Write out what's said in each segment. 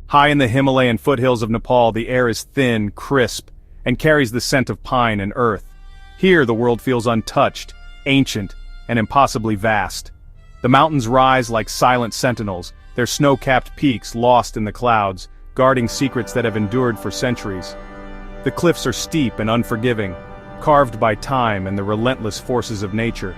High in the Himalayan foothills of Nepal, the air is thin, crisp, and carries the scent of pine and earth. Here the world feels untouched, ancient, and impossibly vast. The mountains rise like silent sentinels, their snow-capped peaks lost in the clouds, guarding secrets that have endured for centuries. The cliffs are steep and unforgiving, carved by time and the relentless forces of nature.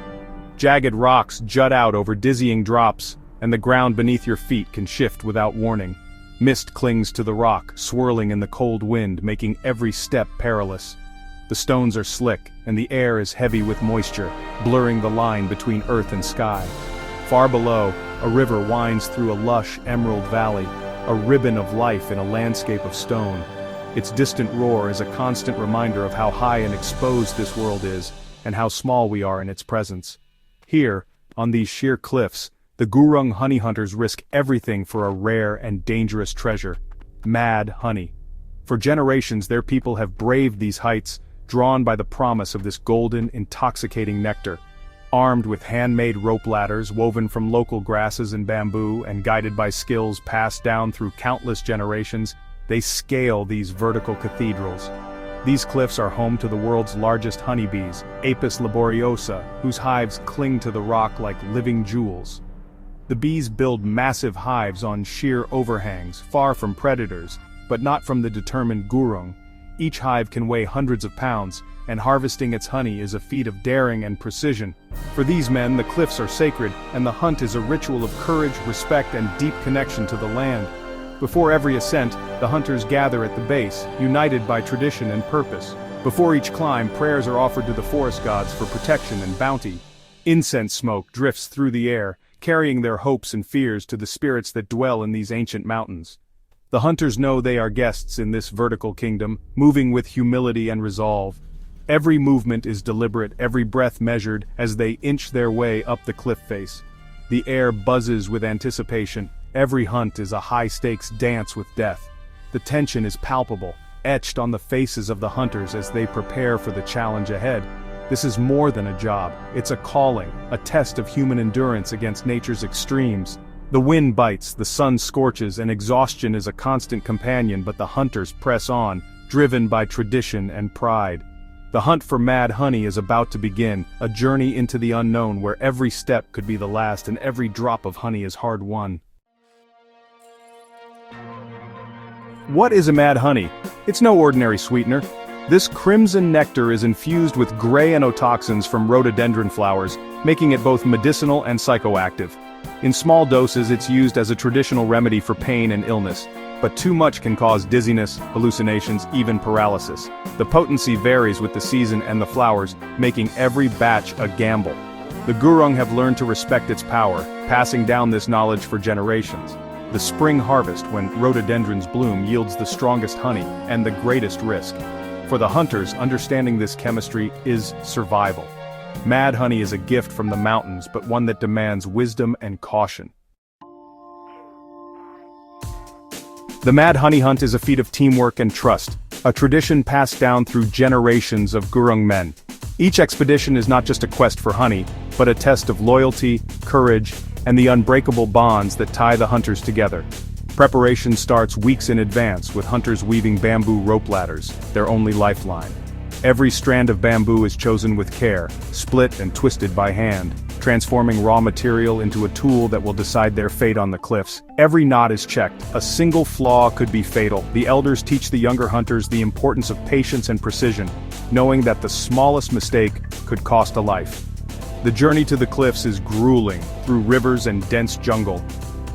Jagged rocks jut out over dizzying drops, and the ground beneath your feet can shift without warning. Mist clings to the rock, swirling in the cold wind, making every step perilous. The stones are slick, and the air is heavy with moisture, blurring the line between earth and sky. Far below, a river winds through a lush emerald valley, a ribbon of life in a landscape of stone. Its distant roar is a constant reminder of how high and exposed this world is, and how small we are in its presence. Here, on these sheer cliffs, the Gurung honey hunters risk everything for a rare and dangerous treasure: mad honey. For generations their people have braved these heights, drawn by the promise of this golden, intoxicating nectar. Armed with handmade rope ladders woven from local grasses and bamboo and guided by skills passed down through countless generations, they scale these vertical cathedrals. These cliffs are home to the world's largest honeybees, Apis laboriosa, whose hives cling to the rock like living jewels. The bees build massive hives on sheer overhangs, far from predators, but not from the determined Gurung. Each hive can weigh hundreds of pounds, and harvesting its honey is a feat of daring and precision. For these men, the cliffs are sacred, and the hunt is a ritual of courage, respect, and deep connection to the land. Before every ascent, the hunters gather at the base, united by tradition and purpose. Before each climb, prayers are offered to the forest gods for protection and bounty. Incense smoke drifts through the air, carrying their hopes and fears to the spirits that dwell in these ancient mountains. The hunters know they are guests in this vertical kingdom, moving with humility and resolve. Every movement is deliberate, every breath measured, as they inch their way up the cliff face. The air buzzes with anticipation. Every hunt is a high-stakes dance with death. The tension is palpable, etched on the faces of the hunters as they prepare for the challenge ahead. This is more than a job, it's a calling, a test of human endurance against nature's extremes. The wind bites, the sun scorches, and exhaustion is a constant companion, but the hunters press on, driven by tradition and pride. The hunt for mad honey is about to begin, a journey into the unknown where every step could be the last and every drop of honey is hard-won. What is a mad honey? It's no ordinary sweetener. This crimson nectar is infused with gray anotoxins from rhododendron flowers, making it both medicinal and psychoactive. In small doses, it's used as a traditional remedy for pain and illness, but too much can cause dizziness, hallucinations, even paralysis. The potency varies with the season and the flowers, making every batch a gamble. The Gurung have learned to respect its power, passing down this knowledge for generations. The spring harvest, when rhododendrons bloom, yields the strongest honey and the greatest risk. For the hunters, understanding this chemistry is survival. Mad honey is a gift from the mountains, but one that demands wisdom and caution. The mad honey hunt is a feat of teamwork and trust, a tradition passed down through generations of Gurung men. Each expedition is not just a quest for honey, but a test of loyalty, courage, and the unbreakable bonds that tie the hunters together. Preparation starts weeks in advance, with hunters weaving bamboo rope ladders, their only lifeline. Every strand of bamboo is chosen with care, split and twisted by hand, transforming raw material into a tool that will decide their fate on the cliffs. Every knot is checked. A single flaw could be fatal. The elders teach the younger hunters the importance of patience and precision, knowing that the smallest mistake could cost a life. The journey to the cliffs is grueling, through rivers and dense jungle.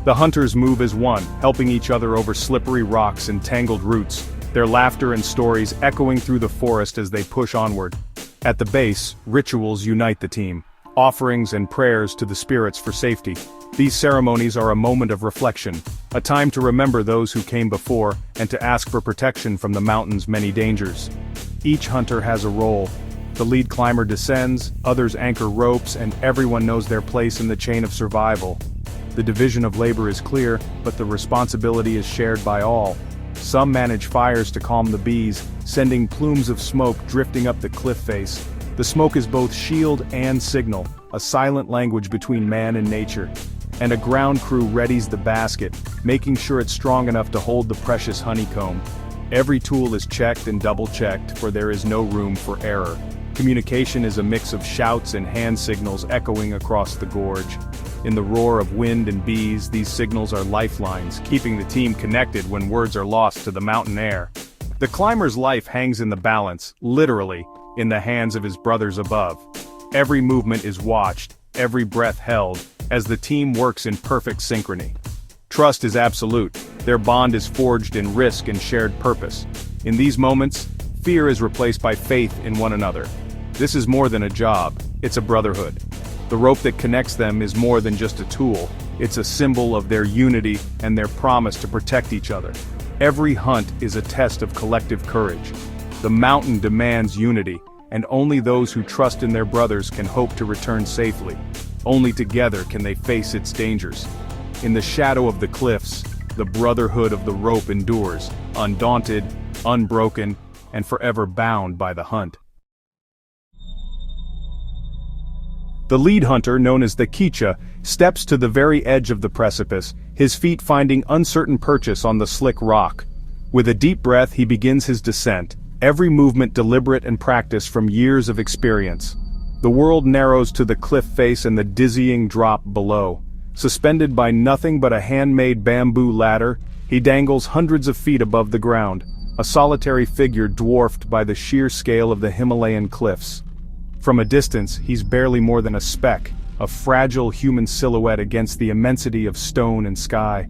The hunters move as one, helping each other over slippery rocks and tangled roots, their laughter and stories echoing through the forest as they push onward. At the base, rituals unite the team, offerings and prayers to the spirits for safety. These ceremonies are a moment of reflection, a time to remember those who came before, and to ask for protection from the mountain's many dangers. Each hunter has a role. The lead climber descends, others anchor ropes, and everyone knows their place in the chain of survival. The division of labor is clear, but the responsibility is shared by all. Some manage fires to calm the bees, sending plumes of smoke drifting up the cliff face. The smoke is both shield and signal, a silent language between man and nature. and a ground crew readies the basket, making sure it's strong enough to hold the precious honeycomb. Every tool is checked and double-checked, for there is no room for error. Communication is a mix of shouts and hand signals echoing across the gorge. In the roar of wind and bees, these signals are lifelines, keeping the team connected when words are lost to the mountain air. The climber's life hangs in the balance, literally, in the hands of his brothers above. Every movement is watched, every breath held, as the team works in perfect synchrony. Trust is absolute. Their bond is forged in risk and shared purpose. In these moments, fear is replaced by faith in one another. This is more than a job, it's a brotherhood. The rope that connects them is more than just a tool, it's a symbol of their unity and their promise to protect each other. Every hunt is a test of collective courage. The mountain demands unity, and only those who trust in their brothers can hope to return safely. Only together can they face its dangers. In the shadow of the cliffs, the brotherhood of the rope endures, undaunted, unbroken, and forever bound by the hunt. The lead hunter, known as the Kicha, steps to the very edge of the precipice, his feet finding uncertain purchase on the slick rock. With a deep breath, he begins his descent, every movement deliberate and practiced from years of experience. The world narrows to the cliff face and the dizzying drop below. Suspended by nothing but a handmade bamboo ladder, he dangles hundreds of feet above the ground, a solitary figure dwarfed by the sheer scale of the Himalayan cliffs. From a distance, he's barely more than a speck, a fragile human silhouette against the immensity of stone and sky.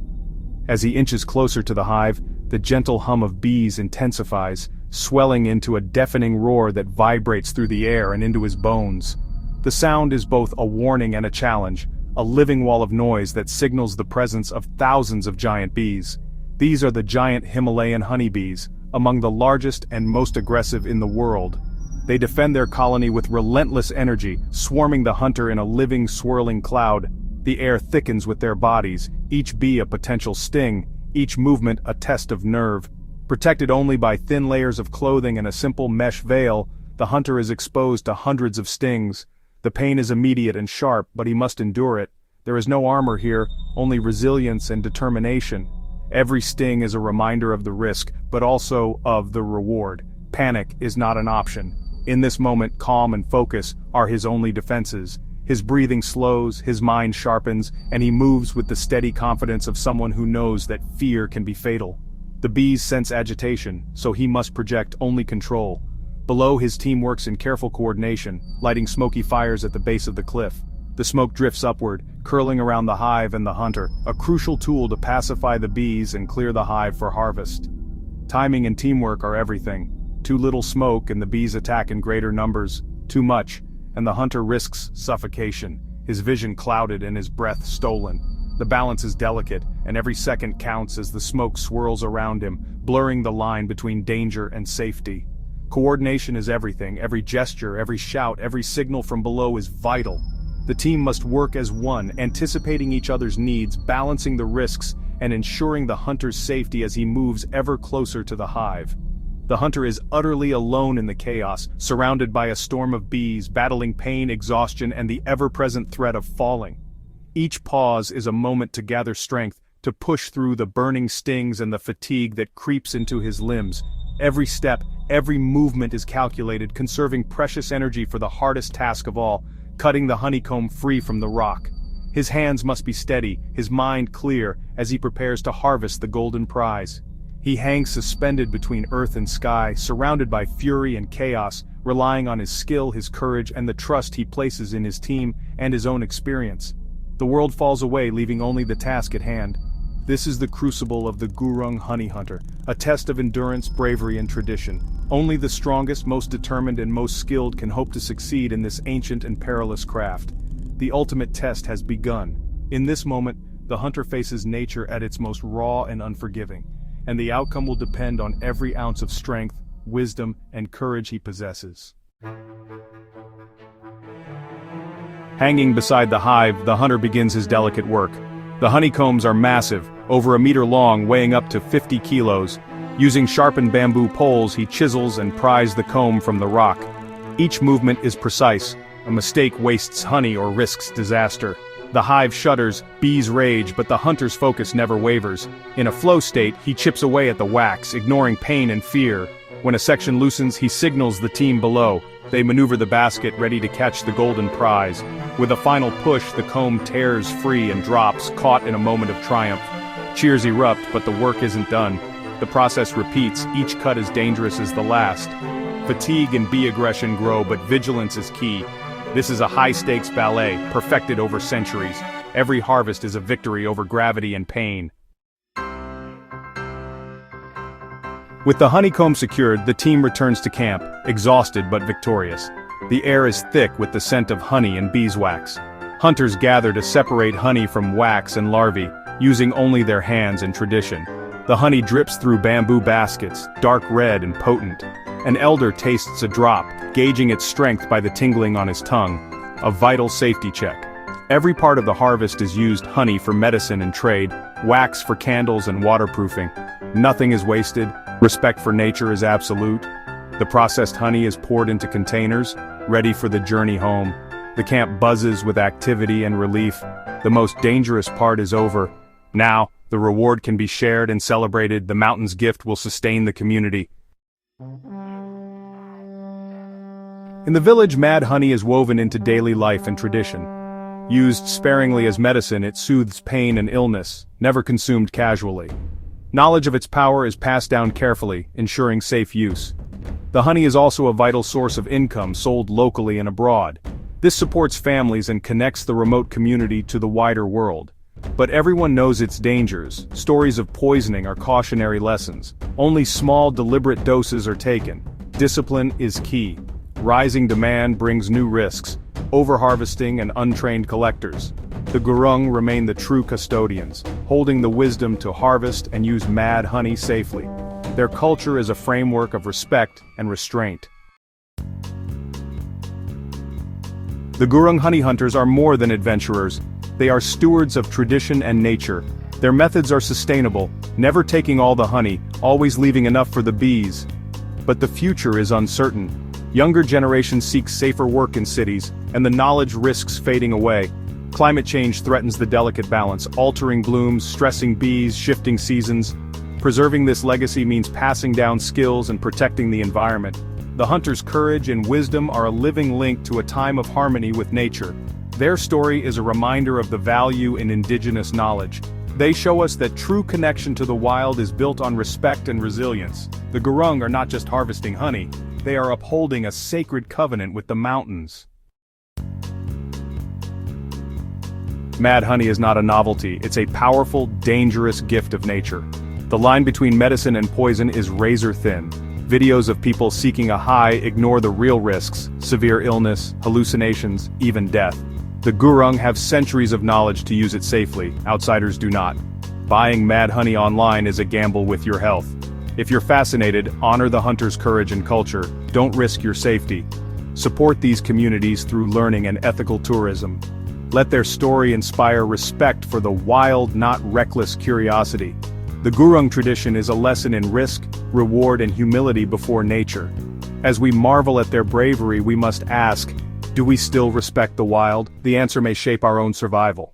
As he inches closer to the hive, the gentle hum of bees intensifies, swelling into a deafening roar that vibrates through the air and into his bones. The sound is both a warning and a challenge, a living wall of noise that signals the presence of thousands of giant bees. These are the giant Himalayan honeybees, among the largest and most aggressive in the world. They defend their colony with relentless energy, swarming the hunter in a living, swirling cloud. The air thickens with their bodies, each bee a potential sting, each movement a test of nerve. Protected only by thin layers of clothing and a simple mesh veil, the hunter is exposed to hundreds of stings. The pain is immediate and sharp, but he must endure it. There is no armor here, only resilience and determination. Every sting is a reminder of the risk, but also of the reward. Panic is not an option. In this moment, calm and focus are his only defenses. His breathing slows, his mind sharpens, and he moves with the steady confidence of someone who knows that fear can be fatal. The bees sense agitation, so he must project only control. Below, his team works in careful coordination, lighting smoky fires at the base of the cliff. The smoke drifts upward, curling around the hive and the hunter, a crucial tool to pacify the bees and clear the hive for harvest. Timing and teamwork are everything. Too little smoke and the bees attack in greater numbers. Too much, and the hunter risks suffocation, his vision clouded and his breath stolen. The balance is delicate, and every second counts as the smoke swirls around him, blurring the line between danger and safety. Coordination is everything. Every gesture, every shout, every signal from below is vital. The team must work as one, anticipating each other's needs, balancing the risks, and ensuring the hunter's safety as he moves ever closer to the hive. The hunter is utterly alone in the chaos, surrounded by a storm of bees, battling pain, exhaustion, and the ever-present threat of falling. Each pause is a moment to gather strength, to push through the burning stings and the fatigue that creeps into his limbs. Every step, every movement is calculated, conserving precious energy for the hardest task of all, cutting the honeycomb free from the rock. His hands must be steady, his mind clear, as he prepares to harvest the golden prize. He hangs suspended between earth and sky, surrounded by fury and chaos, relying on his skill, his courage, and the trust he places in his team and his own experience. The world falls away, leaving only the task at hand. This is the crucible of the Gurung honey hunter, a test of endurance, bravery, and tradition. Only the strongest, most determined, and most skilled can hope to succeed in this ancient and perilous craft. The ultimate test has begun. In this moment, the hunter faces nature at its most raw and unforgiving, and the outcome will depend on every ounce of strength, wisdom, and courage he possesses. Hanging beside the hive, the hunter begins his delicate work. The honeycombs are massive, over a meter long, weighing up to 50 kilos. Using sharpened bamboo poles, he chisels and pries the comb from the rock. Each movement is precise. A mistake wastes honey or risks disaster. The hive shudders, bees rage, but the hunter's focus never wavers. In a flow state, he chips away at the wax, ignoring pain and fear. When a section loosens, he signals the team below. They maneuver the basket, ready to catch the golden prize. With a final push, the comb tears free and drops, caught in a moment of triumph. Cheers erupt, but the work isn't done. The process repeats, each cut as dangerous as the last. Fatigue and bee aggression grow, but vigilance is key. This is a high-stakes ballet, perfected over centuries. Every harvest is a victory over gravity and pain. With the honeycomb secured, the team returns to camp, exhausted but victorious. The air is thick with the scent of honey and beeswax. Hunters gather to separate honey from wax and larvae, using only their hands and tradition. The honey drips through bamboo baskets, dark red and potent. An elder tastes a drop, gauging its strength by the tingling on his tongue, a vital safety check. Every part of the harvest is used: honey for medicine and trade, wax for candles and waterproofing. Nothing is wasted, respect for nature is absolute. The processed honey is poured into containers, ready for the journey home. The camp buzzes with activity and relief. The most dangerous part is over. Now, the reward can be shared and celebrated. The mountain's gift will sustain the community. In the village, mad honey is woven into daily life and tradition. Used sparingly as medicine, it soothes pain and illness, never consumed casually. Knowledge of its power is passed down carefully, ensuring safe use. The honey is also a vital source of income, sold locally and abroad. This supports families and connects the remote community to the wider world. But everyone knows its dangers. Stories of poisoning are cautionary lessons. Only small, deliberate doses are taken. Discipline is key. Rising demand brings new risks, overharvesting and untrained collectors. The Gurung remain the true custodians, holding the wisdom to harvest and use mad honey safely. Their culture is a framework of respect and restraint. The Gurung honey hunters are more than adventurers. They are stewards of tradition and nature. Their methods are sustainable, never taking all the honey, always leaving enough for the bees. But the future is uncertain. Younger generations seek safer work in cities, and the knowledge risks fading away. Climate change threatens the delicate balance, altering blooms, stressing bees, shifting seasons. Preserving this legacy means passing down skills and protecting the environment. The hunter's courage and wisdom are a living link to a time of harmony with nature. Their story is a reminder of the value in indigenous knowledge. They show us that true connection to the wild is built on respect and resilience. The Gurung are not just harvesting honey, they are upholding a sacred covenant with the mountains. Mad honey is not a novelty, it's a powerful, dangerous gift of nature. The line between medicine and poison is razor thin. Videos of people seeking a high ignore the real risks: severe illness, hallucinations, even death. The Gurung have centuries of knowledge to use it safely, outsiders do not. Buying mad honey online is a gamble with your health. If you're fascinated, honor the hunter's courage and culture, don't risk your safety. Support these communities through learning and ethical tourism. Let their story inspire respect for the wild, not reckless curiosity. The Gurung tradition is a lesson in risk, reward and humility before nature. As we marvel at their bravery, we must ask, do we still respect the wild? The answer may shape our own survival.